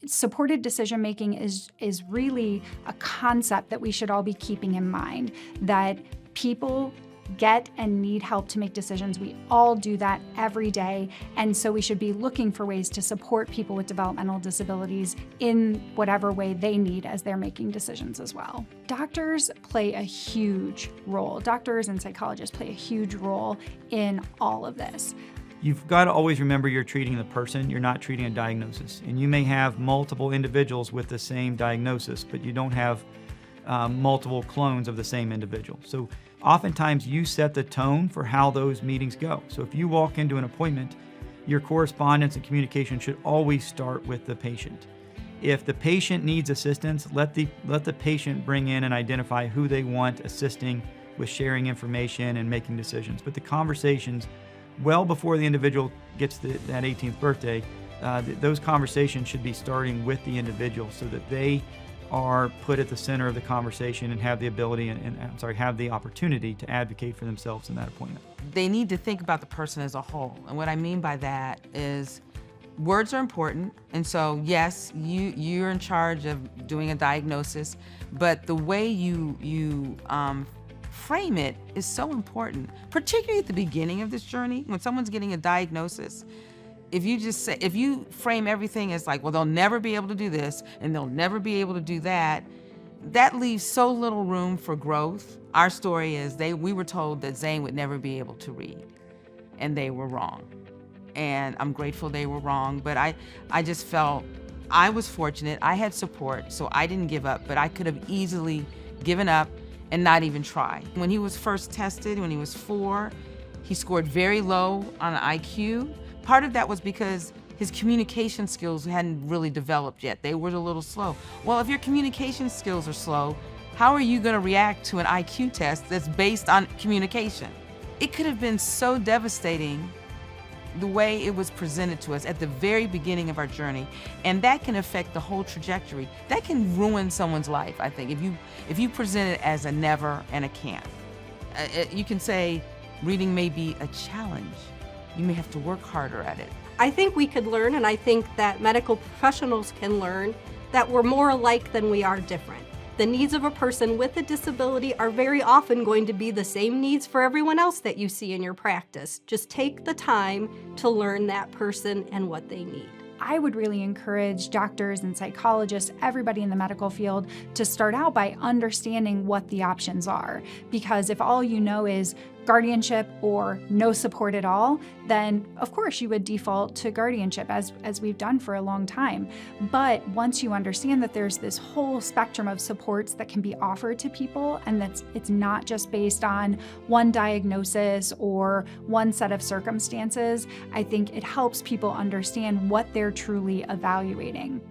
supported decision making is really a concept that we should all be keeping in mind, that people get and need help to make decisions. We all do that every day, and so we should be looking for ways to support people with developmental disabilities in whatever way they need as they're making decisions as well. Doctors play a huge role. Doctors and psychologists play a huge role in all of this. You've got to always remember you're treating the person, you're not treating a diagnosis. And you may have multiple individuals with the same diagnosis, but you don't have multiple clones of the same individual. So oftentimes you set the tone for how those meetings go. So if you walk into an appointment, your correspondence and communication should always start with the patient. If the patient needs assistance, let the patient bring in and identify who they want assisting with sharing information and making decisions. But the conversations, well before the individual gets that 18th birthday, those conversations should be starting with the individual so that they are put at the center of the conversation and have the ability have the opportunity to advocate for themselves in that appointment. They need to think about the person as a whole. And what I mean by that is words are important. And so yes, you're in charge of doing a diagnosis, but the way you frame it is so important, particularly at the beginning of this journey, when someone's getting a diagnosis. If you frame everything as like, well, they'll never be able to do this and they'll never be able to do that, that leaves so little room for growth. Our story is we were told that Zane would never be able to read, and they were wrong. And I'm grateful they were wrong, but I just felt I was fortunate. I had support, so I didn't give up, but I could have easily given up and not even try. When he was first tested, when he was 4, he scored very low on IQ. Part of that was because his communication skills hadn't really developed yet. They were a little slow. Well, if your communication skills are slow, how are you going to react to an IQ test that's based on communication? It could have been so devastating the way it was presented to us at the very beginning of our journey, and that can affect the whole trajectory. That can ruin someone's life, I think, if you present it as a never and a can't. You can say reading may be a challenge. You may have to work harder at it. I think we could learn, and I think that medical professionals can learn, that we're more alike than we are different. The needs of a person with a disability are very often going to be the same needs for everyone else that you see in your practice. Just take the time to learn that person and what they need. I would really encourage doctors and psychologists, everybody in the medical field, to start out by understanding what the options are. Because if all you know is guardianship or no support at all, then of course you would default to guardianship as we've done for a long time. But once you understand that there's this whole spectrum of supports that can be offered to people, and that it's not just based on one diagnosis or one set of circumstances, I think it helps people understand what they're truly evaluating.